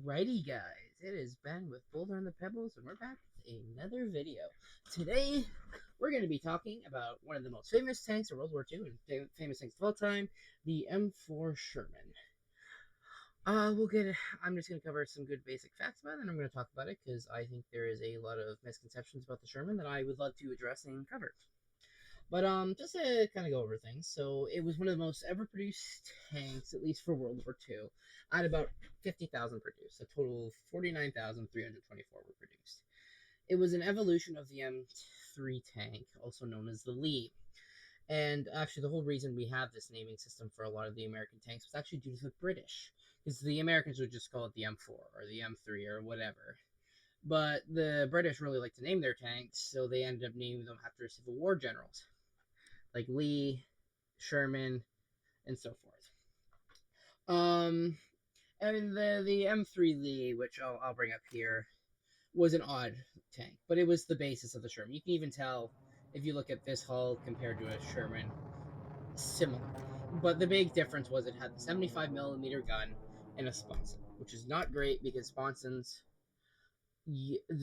Alrighty, guys, it is Ben with Boulder and the Pebbles, and we're back with another video. Today, we're going to be talking about one of the most famous tanks of World War II and famous tanks of all time, the M4 Sherman. I'm just going to cover some good basic facts about it, and I'm going to talk about it because I think there is a lot of misconceptions about the Sherman that I would love to address and cover. But just to kind of go over things, so it was one of the most ever produced tanks, at least for World War II. At about 50,000 produced, a total of 49,324 were produced. It was an evolution of the M3 tank, also known as the Lee. And actually, the whole reason we have this naming system for a lot of the American tanks was actually due to the British, because the Americans would just call it the M4 or the M3 or whatever. But the British really like to name their tanks, so they ended up naming them after Civil War generals like Lee, Sherman, and so forth. And the M3 Lee, which I'll bring up here, was an odd tank, but it was the basis of the Sherman. You can even tell if you look at this hull compared to a Sherman, similar. But the big difference was it had the 75 millimeter gun and a sponson, which is not great because sponsons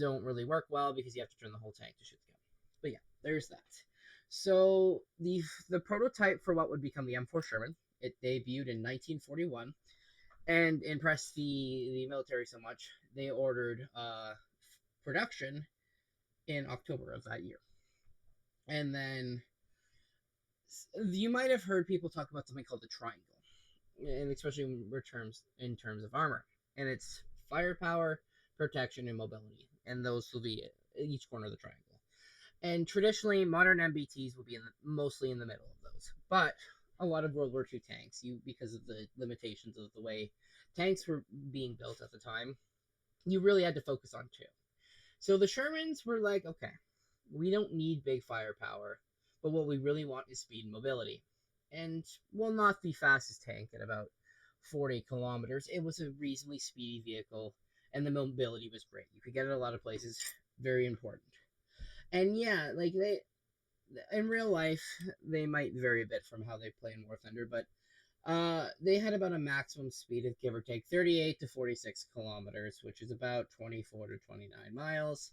don't really work well because you have to turn the whole tank to shoot the gun. But yeah, there's that. So the prototype for what would become the M4 Sherman, it debuted in 1941 and impressed the military so much they ordered production in October of that year. And then you might have heard people talk about something called the triangle, and especially in terms of armor, and it's firepower, protection, and mobility, and those will be each corner of the triangle. And traditionally, modern MBTs will be mostly in the middle of those. But a lot of World War II tanks, because of the limitations of the way tanks were being built at the time, you really had to focus on two. So the Shermans were like, okay, we don't need big firepower, but what we really want is speed and mobility. And while not the fastest tank at about 40 kilometers, it was a reasonably speedy vehicle, and the mobility was great. You could get it a lot of places, very important. And yeah, like they in real life they might vary a bit from how they play in War Thunder, but they had about a maximum speed of give or take 38 to 46 kilometers, which is about 24 to 29 miles,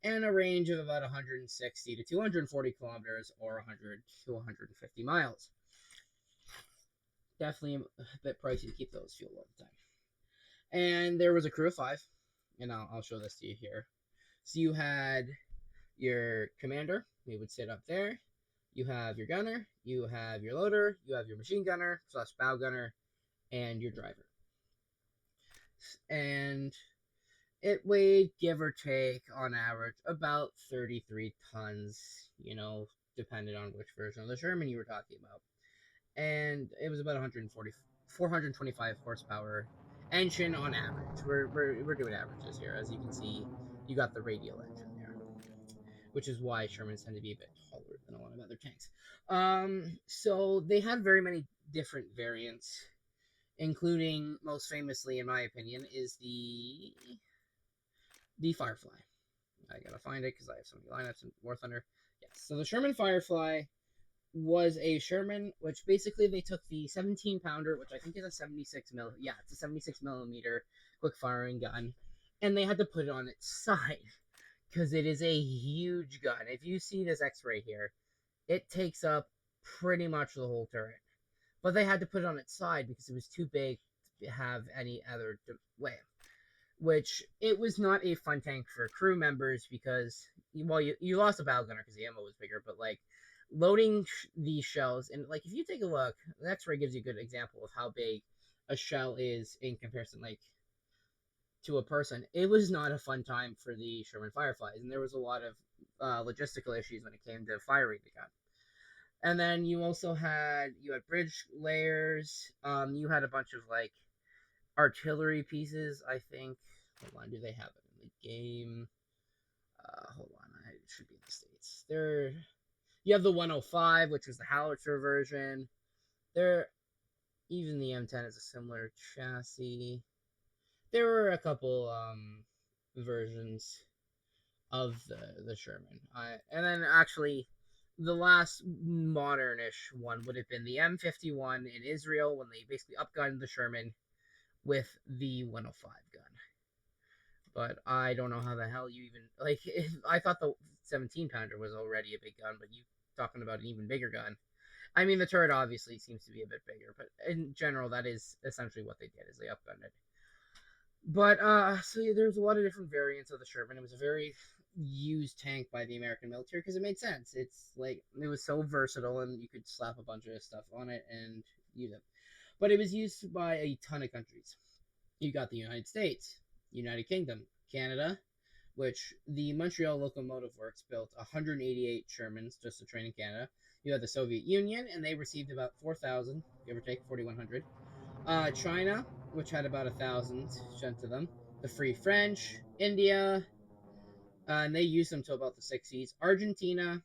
and a range of about 160 to 240 kilometers or 100 to 150 miles. Definitely a bit pricey to keep those fuel all the time. And there was a crew of 5, and I'll show this to you here. So you had your commander, he would sit up there. You have your gunner, you have your loader, you have your machine gunner / bow gunner, and your driver. And it weighed, give or take, on average, about 33 tons, depending on which version of the Sherman you were talking about. And it was about 425 horsepower engine on average. We're doing averages here. As you can see, you got the radial engine there, which is why Shermans tend to be a bit taller than a lot of other tanks. So they had very many different variants, including, most famously, in my opinion, is the Firefly. I gotta find it because I have so many lineups in War Thunder. Yes, so the Sherman Firefly was a Sherman, which basically they took the 17 pounder, which I think is a 76 mil. Yeah, it's a 76 millimeter quick firing gun, and they had to put it on its side because it is a huge gun. If you see this X-ray here, it takes up pretty much the whole turret. But they had to put it on its side because it was too big to have any other way. Which, it was not a fun tank for crew members because, well, you lost a bow gunner because the ammo was bigger, but, like, loading these shells, and, like, if you take a look, the X-ray gives you a good example of how big a shell is in comparison, like, to a person. It was not a fun time for the Sherman Fireflies, and there was a lot of logistical issues when it came to firing the gun. And then you also had bridge layers. You had a bunch of like artillery pieces. I think. Hold on, do they have it in the game? Hold on, it should be in the States. You have the 105, which was the howitzer version. Even the M10 is a similar chassis. There were a couple versions of the Sherman. And then actually, the last modernish one would have been the M51 in Israel when they basically upgunned the Sherman with the 105 gun. But I don't know how the hell you even like. If, I thought the 17 pounder was already a big gun, but you talking about an even bigger gun. I mean, the turret obviously seems to be a bit bigger, but in general, that is essentially what they did is they upgunned it. But so yeah, there's a lot of different variants of the Sherman. It was a very used tank by the American military because it made sense. It's like it was so versatile, and you could slap a bunch of stuff on it and use it. But it was used by a ton of countries. You got the United States, United Kingdom, Canada, which the Montreal Locomotive Works built 188 Shermans just to train in Canada. You had the Soviet Union, and they received about 4,000, give or take 4,100. China, which had about 1,000 sent to them. The Free French, India, and they used them till about the 60s. Argentina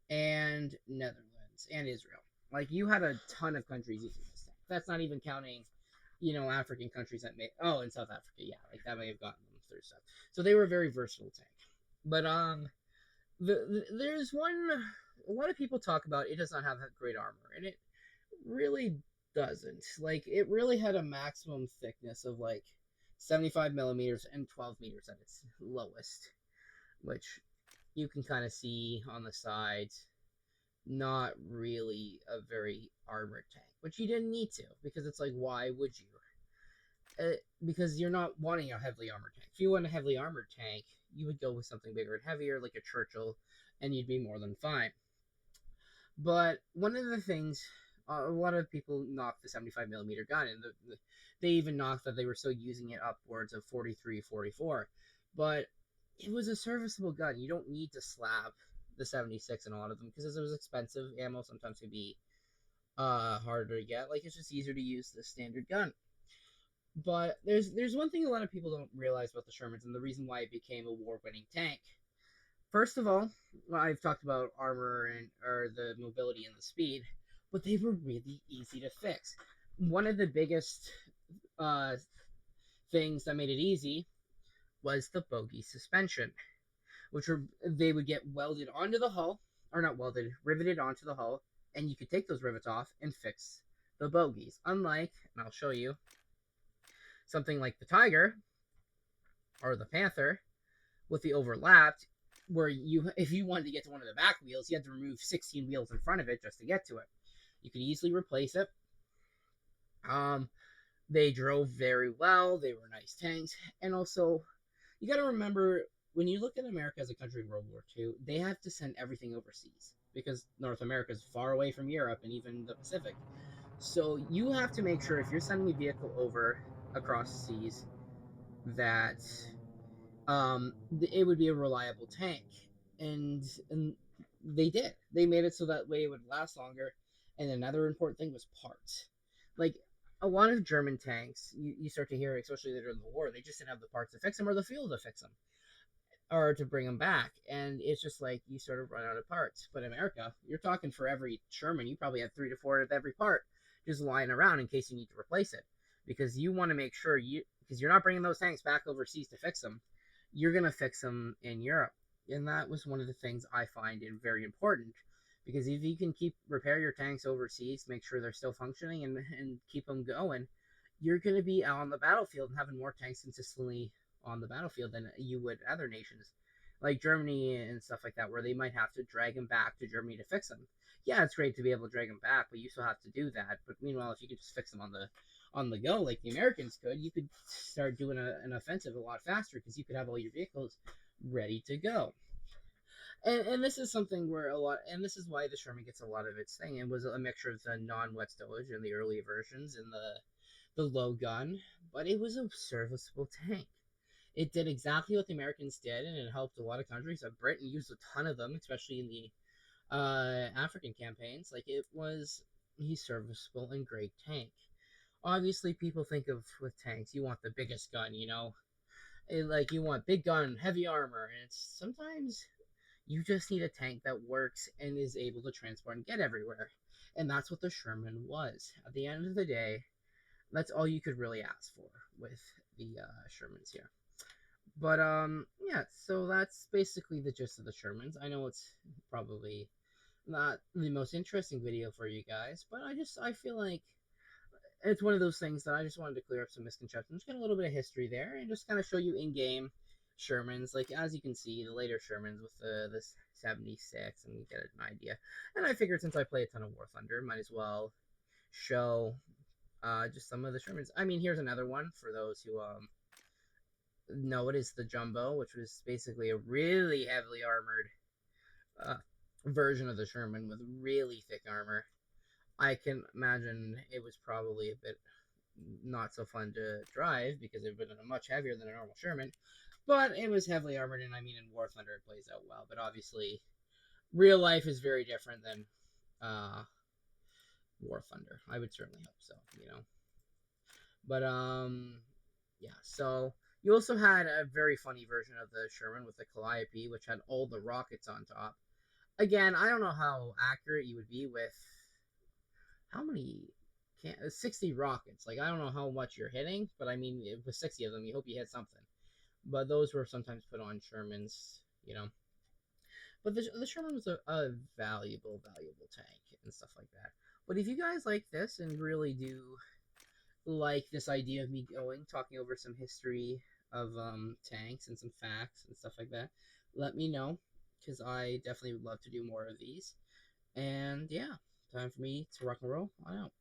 and Netherlands and Israel. Like you had a ton of countries using this tank. That's not even counting, African countries that may. Oh, in South Africa, yeah, like that may have gotten them through stuff. So they were a very versatile tank. But there's one. A lot of people talk about it does not have great armor, and it really doesn't. Like it really had a maximum thickness of like 75 millimeters and 12 meters at its lowest, which you can kind of see on the sides. Not really a very armored tank, which you didn't need to because it's like, why would you? Because you're not wanting a heavily armored tank. If you want a heavily armored tank, you would go with something bigger and heavier, like a Churchill, and you'd be more than fine. But one of the things, a lot of people knock the 75 millimeter gun, and they even knocked that they were still using it upwards of 43, 44. But it was a serviceable gun. You don't need to slap the 76 in a lot of them because it was expensive. Ammo sometimes could be harder to get. Like it's just easier to use the standard gun. But there's one thing a lot of people don't realize about the Shermans and the reason why it became a war-winning tank. First of all, I've talked about armor and or the mobility and the speed, but they were really easy to fix. One of the biggest uh, things that made it easy was the bogey suspension, which were they would get welded onto the hull, or not welded, riveted onto the hull, and you could take those rivets off and fix the bogies. Unlike, and I'll show you, something like the Tiger or the Panther with the overlapped, where if you wanted to get to one of the back wheels, you had to remove 16 wheels in front of it just to get to it. You could easily replace it. They drove very well. They were nice tanks, and also you got to remember when you look at America as a country in World War II, they have to send everything overseas because North America is far away from Europe and even the Pacific. So you have to make sure if you're sending a vehicle over across the seas that it would be a reliable tank, and they did. They made it so that way it would last longer. And another important thing was parts. Like a lot of German tanks, you start to hear, especially later in the war, they just didn't have the parts to fix them or the fuel to fix them or to bring them back. And it's just like you sort of run out of parts. But America, you're talking for every Sherman, you probably have 3 to 4 of every part just lying around in case you need to replace it. Because you want to make sure because you're not bringing those tanks back overseas to fix them, you're going to fix them in Europe. And that was one of the things I find it very important. Because if you can repair your tanks overseas, make sure they're still functioning and keep them going, you're going to be out on the battlefield and having more tanks consistently on the battlefield than you would other nations, like Germany and stuff like that, where they might have to drag them back to Germany to fix them. Yeah, it's great to be able to drag them back, but you still have to do that. But meanwhile, if you could just fix them on the go, like the Americans could, you could start doing an offensive a lot faster because you could have all your vehicles ready to go. And this is something where and this is why the Sherman gets a lot of its thing. It was a mixture of the non-wet stowage in the early versions and the low gun, but it was a serviceable tank. It did exactly what the Americans did, and it helped a lot of countries. Britain used a ton of them, especially in the African campaigns. Like it was a serviceable and great tank. Obviously, people think of with tanks, you want the biggest gun, like you want big gun, heavy armor, and it's sometimes you just need a tank that works and is able to transport and get everywhere. And that's what the Sherman was. At the end of the day, that's all you could really ask for with the Shermans here. But yeah, so that's basically the gist of the Shermans. I know it's probably not the most interesting video for you guys, but I feel like it's one of those things that I just wanted to clear up some misconceptions, get a little bit of history there, and just kind of show you in game Shermans. Like as you can see, the later Shermans with the 76, and you get an idea. And I figured since I play a ton of War Thunder, might as well show just some of the Shermans. I mean, here's another one for those who know it is the Jumbo, which was basically a really heavily armored uh, version of the Sherman with really thick armor. I can imagine it was probably a bit not so fun to drive because it would have been much heavier than a normal Sherman, but it was heavily armored, and I mean, in War Thunder it plays out well. But obviously, real life is very different than uh, War Thunder. I would certainly hope so, you know. But yeah. So you also had a very funny version of the Sherman with the Calliope, which had all the rockets on top. Again, I don't know how accurate you would be with how many 60 rockets. Like I don't know how much you're hitting, but I mean with 60 of them, you hope you hit something. But those were sometimes put on Shermans, you know. But the Sherman was a valuable tank and stuff like that. But if you guys like this and really do like this idea of me going talking over some history of tanks and some facts and stuff like that, let me know because I definitely would love to do more of these. And yeah, time for me to rock and roll on out.